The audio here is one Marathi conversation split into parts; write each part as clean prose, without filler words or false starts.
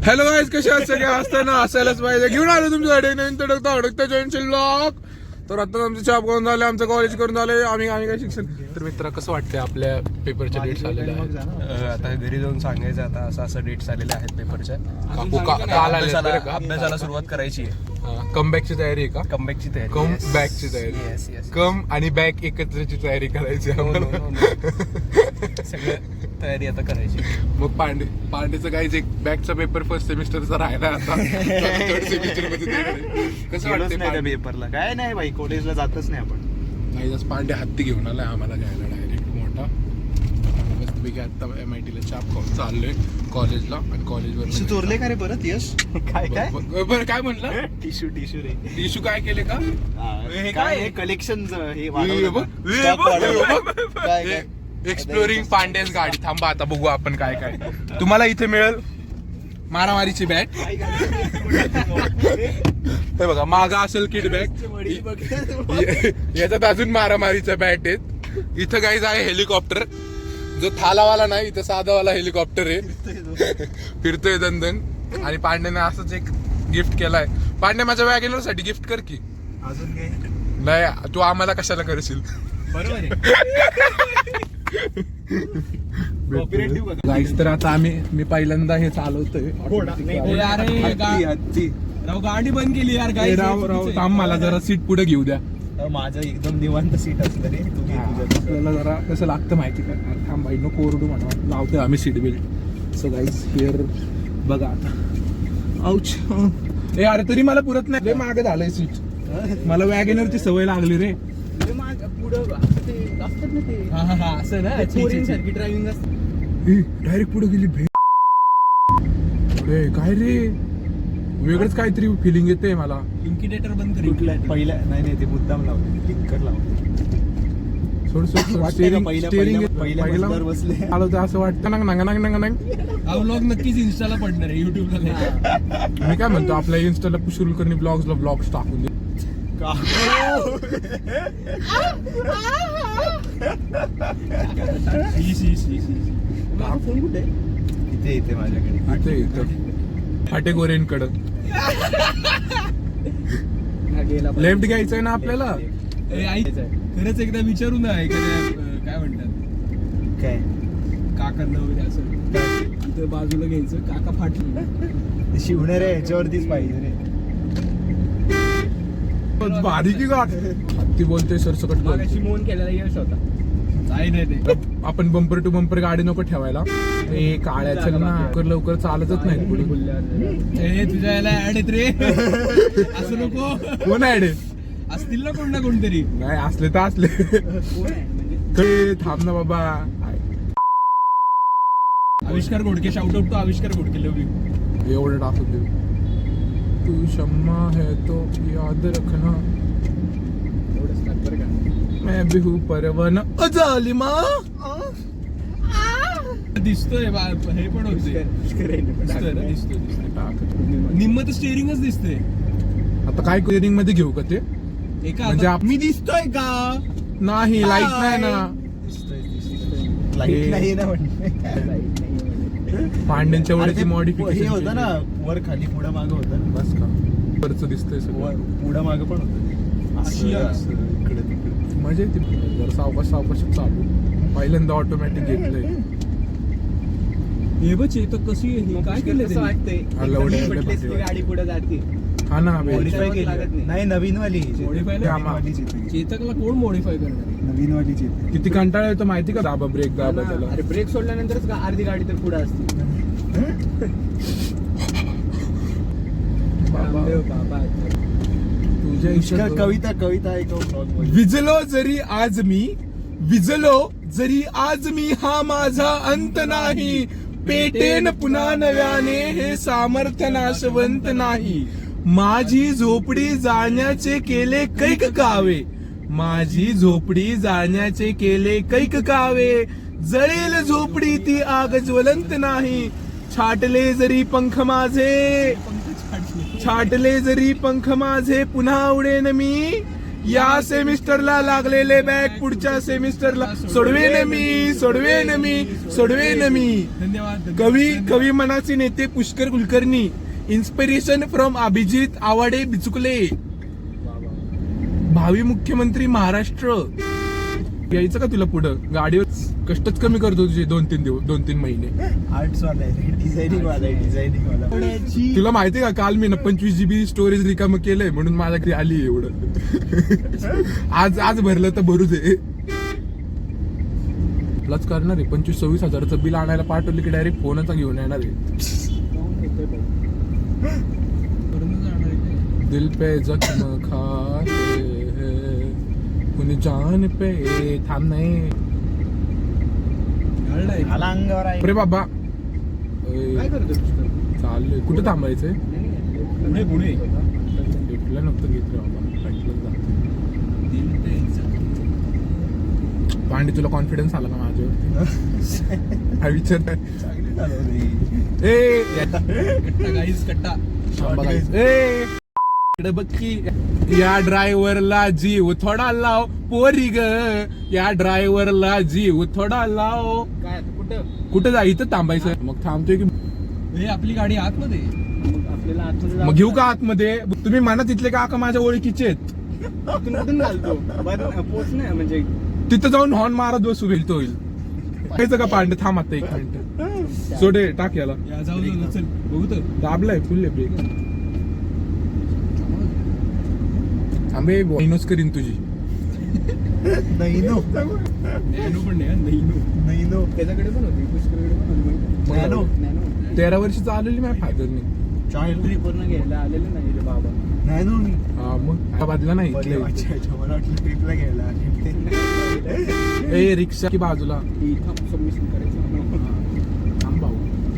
हॅलो गाईज, कसे आहात सगळे? असताना असायलाच पाहिजे. घेऊन आलो तुमच्याकडे नवीन अडकता जॉईंट ब्लॉग. तर आता आमचं जॉब करून झाले, आमचं कॉलेज करून झाले, आम्ही काय शिक्षण. तर मित्रा, कसं वाटतंय आपल्या पेपरच्या डेट्स आलेल्या आहेत? आता घरी जाऊन सांगायचं आता असं डेट्स आलेले आहेत पेपरच्या. काल आले का? अभ्यासाला सुरुवात करायची आहे. कमबॅकची तयारी आहे का? कमबॅकची तयारी. कम बॅकची तयारी. Yes yes. कम आणि बॅक एकत्रची तयारी करायची सगळं तयारी आता करायची. मग पांडेचं काहीच एक बॅकचा पेपर फर्स्ट सेमिस्टरचा राहिला आता. थर्ड सेमिस्टर मध्ये कसं वाटतं नाही त्या पेपरला? काय नाही भाई, कॉलेजला जातच नाही आपण. नाही, पांडे हत्ती घेऊन आलाय आम्हाला घ्यायला डायरेक्ट मोठा. मस्तपैकी आता MIT ला चाप खाऊन चाललोय कॉलेजला. आणि कॉलेजवर चोरले का रे परत? यश काय काय बरं, काय म्हटलं? टिश्यू रे. टिश्यू काय केले का? हे काय हे कलेक्शन हे काय एक्सप्लोरिंग पांडेज गाडी. थांबा, आता बघू आपण काय काय तुम्हाला इथे मिळेल. मारामारीची बॅट हे बघा, मागा असेल किड बॅग. याच्यात अजून मारामारीच्या बॅट आहेत. इथं काहीच आहे हेलिकॉप्टर, जो थालावाला नाही, इथं साधावाला हेलिकॉप्टर आहे. फिरतोय दंदन. आणि पांडेने असंच एक गिफ्ट केलाय. पांडे, माझ्या वॅगनर साठी गिफ्ट कर की. अजून काय नाही, तू आम्हाला कशाला करशील? गाईस, तर आता मी पहिल्यांदा हे चालवतोय. गाडी बंद केली यार. राव थांब, मला जरा सीट पुढे घेऊ द्या. माझं एकदम निवांत सीट असतं रे. आपल्याला जरा कसं लागतं माहिती का? थांब बाई, नको ओरडू म्हणा. लावतोय आम्ही seat belt. So guys, here बघा आता. आउच. ए अरे, तरी मला पुरत नाही. मागे झालंय सीट. मला वॅगनरची सवय लागली रे. डायरेक्ट पुढे गेली भे. काय रे, वेगळंच काहीतरी फिलिंग येते मला. इंडिकेटर बंद कर. पहिल्या नाही ते मुद्दाम लावले, क्लिकर लावले. पहिला बसले आलो तर असं वाटतं ना. व्लॉग नक्कीच इन्स्टाला पडणार आहे, युट्यूबला नाही. मी काय म्हणतो, आपल्या इन्स्टाला पुष्कळकरणी ब्लॉग्सला ब्लॉग्स टाकून दे. इथे माझ्याकडे इथे फाटे गोरेंकडं लेफ्ट घ्यायचंय ना आपल्याला. खरंच एकदा विचारू ना एखाद्या काय म्हणतात, काय काकांना वगैरे असं इथं बाजूला घ्यायचं. काका फाटलं शिवणार आहे ह्याच्यावरतीच पाहिजे रे. बारीकी गाठ ती बोलते सरसकट. मागाशी मोहन केलेला यश होता. नाही ते आपण बंपर टू बंपर गाडी नको ठेवायला. ते काळ्याचं ना लवकर चालतच नाही पुढे. तुझ्या याला ऍड येत रे. असं नको. कोण ऍड असतील ना कोण ना कोणतरी. नाही, असले तर असले. थांब ना बाबा. आविष्कार घोडके, शाउट आउट टू आविष्कार घोडके. लव यू. एवढं टाकून देऊ. तू शम्मा है तो याद रखना, मैं भी हूँ परवाना जालिमा. दिसतोय हे पण होते. निम्म तर स्टेअरिंगच दिसते. आता काय क्लिअरिंग मध्ये घेऊ का ते? म्हणजे मी दिसतोय का? नाही, लाईट नाही ना. लाईट नाही ना. पांड्यांच्या वरची मॉडिफिकेशन होतं ना, वर खाली पुढं मागं होतं ना. बस का? वरचं दिसतंय सगळं. पुढं मागं पण होतं. इकडे तिकडे मजा येते. जर सावकाशच चालू. पहिल्यांदा ऑटोमॅटिक घेतलंय. हे बघ चेतक कशी काय केलं ते वाटतंय. गाडी पुढे जाते. हा ना, मॉडिफाय केली नाही. नवीन वाली चेतकला कोण मॉडिफाय करणार? नवीन वाली चेतक. किती कंटाळा येतो माहिती का? दाबा ब्रेक दाबा त्याला. अरे ब्रेक सोडल्यानंतरच अर्धी गाडी तर पुढे असते. बाबा तुझ्या कविता ऐकव. विजलो जरी आज मी हा माझा अंत नाही. पेटेन पुन्हा नव्याने हे सामर्थ्य नाशवंत नाही. माझी झोपडी जाळण्याचे केले कैक कावे. माझी झोपडी जाळण्याचे केले कैक कावे. जळेल झोपडी ती आग ज्वलंत नाही. छाटले जरी पंख माझे पुन्हा उडेन मी. या सेमिस्टरला लागलेले बॅग पुढच्या सेमिस्टरला सोडवेन मी. धन्यवाद. कवी मनाचे नेते पुष्कर कुलकर्णी. Inspiration from Abhijit Awade Bichukale. भावी मुख्यमंत्री महाराष्ट्र. यायचं का तुला पुढं गाडीवर कष्टच कमी करतो तुझे 2-3 महिने. आर्ट्स वाला आहे, डिझायनिंग वाला आहे, डिझायनिंग वाला. तुला माहितीये का काल मी 25 GB स्टोरेज रिकामं केलंय म्हणून माझ्याकडे आली एवढं. आज भरलं तर भरूच आहे. प्लस करणार आहे 25-26 हजाराचं बिल आणायला पाठवलं की डायरेक्ट फोनचा घेऊन येणार आहे. दिल पे जख्म खाते हैं कुणी जान पे थांब नाही. आला अंगावर आहे. अरे बाबा काय करतोय पुष्कर? चाललंय. कुठे थांबायचंय? पुणे भेटला नव्हतं घेत रे बाबा. पांडे तुला कॉन्फिडन्स आला का माझ्यावरती? हा विचार चांगली चालवली. कट्टा इकडे बघ की या ड्रायव्हरला जीव थोडा लाव पोरी ग. या ड्रायव्हरला जीव थोडा लाव. काय कुठं जा? इथं थांबायचं. मग थांबतोय की हे आपली गाडी आतमध्ये. मग आपल्याला आतमध्ये मग घेऊ का आतमध्ये? तुम्ही म्हणा तिथले काका माझ्या ओळखीचे आहेत. कुठून घालतो पोचणे म्हणजे तिथं जाऊन हॉर्न मारत बसू होईल तो होईल. पाहायचं का पांडे? थांब आता 1 मिनिट. सोडे टाक याला. जाऊ चल बघू तर. दाबलाय फुल ब्रेक. थांबे बॉईनोच करीन तुझी. नाही नो, नॅनो पण नाही. नाही नो. त्याच्याकडे पण होती, पुष्करकडे पण नॅनो. होती. 13 वर्षाचं आलेली माझ्या फादरने. चायल्ड पूर्ण घ्यायला आलेलं नाही रे बाबा. नाही नो. मी हा मग बाजूला नाही इथले. मला वाटलं ट्रिपला घ्यायला आले. ए रिक्षा की बाजूला इथं सबमिशन करायचं. थांब भाऊ.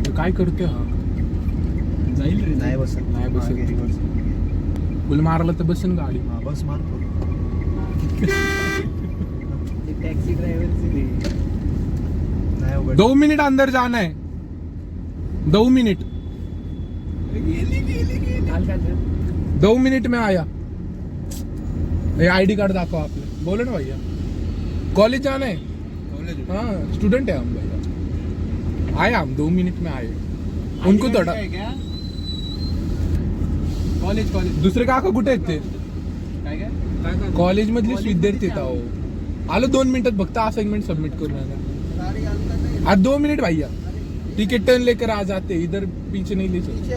तू काय करतोय हा? जाईल रे. नाही बसत. नाही बसत. मागे reverse. फुल मारला तर बसेन गाडी. हा, बस मारतो. टॅक्सी ड्रायव्हरची नाही उघड. 2 मिनिट अंदर जाना है. 2 मिनिट. गेली. 2 मिनिट में आया. ID कार्ड दाखवा आपलं. बोलो ना भैया. कॉलेज जाना है. हाँ स्टूडेंट है हम भैया. आए हम 2 मिनिट में आए. उनको थोडा कॉलेज दुसरे काका कुठे आहेत ते? काय कॉलेज मधलेच विद्यार्थी आहेत अहो. आलो 2 मिनिटात फक्त असाइनमेंट सबमिट करून आला. आज 2 मिनिट भैया. टिकट टर्न लेकर आ जाते इधर पीछे नहीं ले सकते.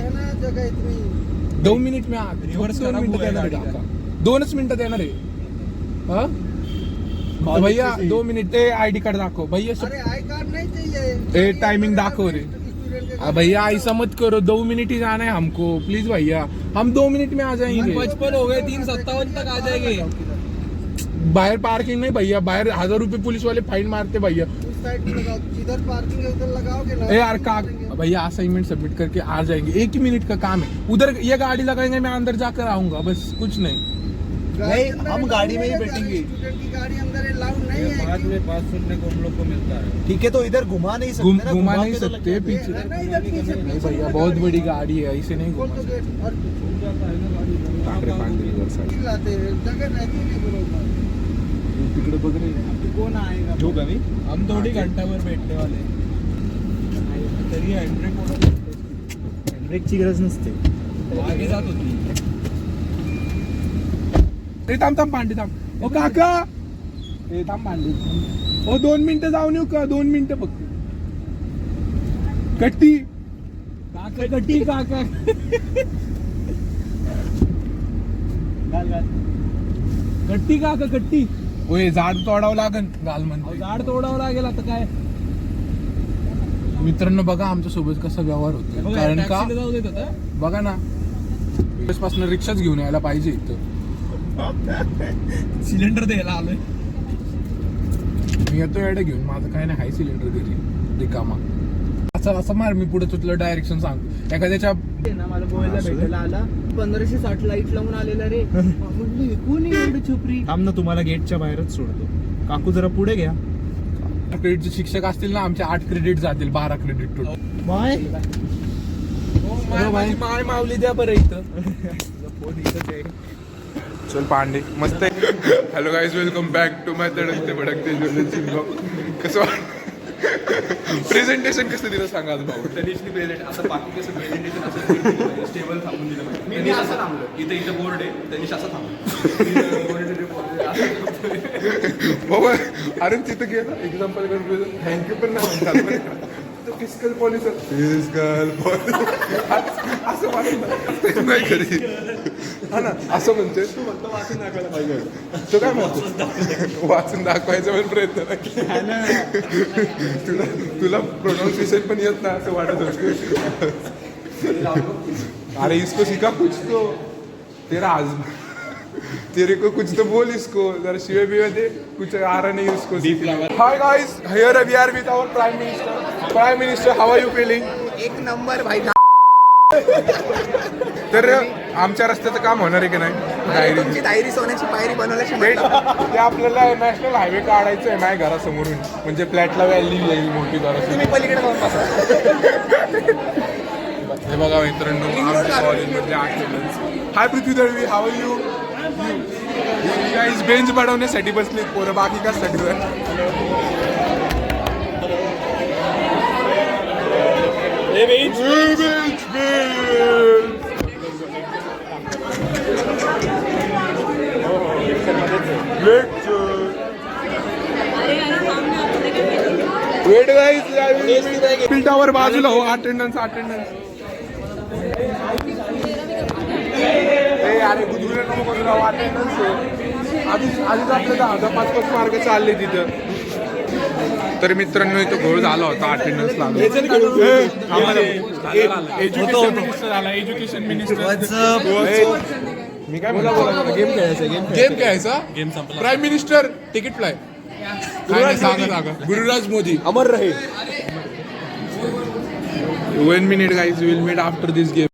2 मिनिट में आ. Reverse 2 खराब मिनिटात हुआ है येणार आहे गाडी काका. 2च मिनिटात येणार आहे. हा भैया 2 मिनिट. ID कार्ड दाखव भैया. आई कार्ड नहीं चाहिए. टाइमिंग दाखव रे. भैया ऐसा मत करो. 2 मिनट ही जाना है हमको प्लीज भैया. हम 2 मिनट में आ जाएंगे. 55 हो गए, 357 तक आ जाएंगे. बाहर पार्किंग नहीं भैया. बाहर 1000 रुपए पुलिस वाले फाइन मारते भैया. उस साइड पे लगाओ, जिधर पार्किंग है उधर लगाओगे ना. ए यार का भैया असाइनमेंट सबमिट करके आ जाएंगे. 1 ही मिनट का काम है. उधर ये गाड़ी लगाएंगे मैं अंदर जाकर आऊंगा बस कुछ नहीं. नहीं, अंदर हम ही गाड़ी में ही लगाओगे. बैठेंगे. स्टूडेंट की गाड़ी अंदर अलाउड नहीं है. बाद में बात सुनने को हम लोग को मिलता है. ठीक है तो इधर घुमा नहीं सकते ना, घुमा नहीं के तो सकते लग पीछे. है ना इधर पीछे नहीं भैया बहुत बड़ी गाड़ी है ऐसे नहीं खोल घुमा तो सकते. गेट और टाकरे पांढरी वर side. लाते हैं. जगह रहती नहीं बरोबर. तिकडे बघ रे. कौन आएगा? जो कभी हम थोड़ी घंटाभर बैठने वाले. तरी ब्रेकची गरज नसते. आगे जात होती. ए थांब पांडे थांब. ओ काका ए थांब पांडे. ओ 2 मिनिटं जाऊन येऊ का? 2 मिनिटं फक्त. कट्टी काका कट्टी. ओय झाड तोडावं लागन गाल म्हणतो. झाड तोडावं लागेल आता काय. मित्रांनो बघा आमच्या सोबत कसा व्यवहार होतो. कारण का टॅक्सीला जाऊ देत आता. बघा ना पासून रिक्षाच घेऊन यायला पाहिजे इथं. सिलेंडर द्यायला आलोय. मी येतो एवढं घेऊन. माझं काय नाही हाय सिलेंडर घरी रिकामा. असं मार मी पुढे तुला डायरेक्शन सांग एखाद्याच्या. मला गोव्याला भेटायला आला 1560 लाईट लावून आलेला रे. म्हटलं कोणी एवढी छपरी. थांब ना, तुम्हाला गेटच्या बाहेरच सोडतो. काकू जरा पुढे घ्या. क्रेडिटचे शिक्षक असतील ना आमचे 8 क्रेडिट जातील. 12 क्रेडिट टोटल. बाय. माझी माय मावली द्या बरं इथं. फोन इथंच आहे. चल पांडे मस्त आहे. Hello guys, welcome back to my तडकते भडकते ज्वेलरी ब्लॉग. कसं प्रेझेंटेशन कसं दिलं सांगा आज भाऊ. त्या दिवशी प्रेझेंट असं बाकी कसं प्रेझेंटेशन असं स्टेबल थांबून दिलं पाहिजे. मी असं थांबलो इथं बोर्ड आहे त्या दिवशी असं थांबलो. बाबा अरे तिथं गेलं एक्झाम्पल थँक्यू पण नाही फिजिकल पॉलिसी फिजिकल असं म्हणत नाही खरी. हा ना असं म्हणतोय तू म्हणतो वाचून दाखवायला पाहिजे. तो काय म्हणतो वाचून दाखवायचा पण प्रयत्न नाही. तुला प्रोनाऊन्सिएशन पण येत नाही असं वाटत होतं. अरे इसको सिखा कुछ तो तेरा आज तेरे को कुछ तो बोल इसको जरा शिवे बिवे दे कुछ आ रहा नहीं उसको. Hi guys, here we are with our prime minister. Prime minister, how are you feeling? एक नंबर भाई. तर आमच्या रस्त्याचं काम होणार आहे की नाही? तुमची डायरी सोन्याची पायरी बनवल्याची ते आपल्याला नॅशनल हायवे काढायचं आहे माझ्या घरासमोरून, म्हणजे फ्लॅटला व्हॅल्यू येईल मोठी जरा. तुम्ही पलीकडे जाऊन बसा. हे बघा मित्रांनो, आमच्या कॉलेजमधले attendance. Hi Prithvi Dalvi, how are you? Guys bench बनवण्यासाठी बसले पोरं, बाकी कशासाठी? वेट गाईज, टावर बाजूला हो. अटेंडन्स अरे गुजरात नको करू राव. अटेंडन्स आधीच आपलं 10-5 मार्क चालले तिथं. तर मित्रांनो इथं घोळ झाला होता अटेंडन्स लागला. एज्युकेशन मिनिस्टर मी काय बोला गेम खेळायचा. प्राईम मिनिस्टर तिकीट फ्लाय सांगा. गुरुराज मोदी अमर रहे. 1 minute guys, we will meet after this game.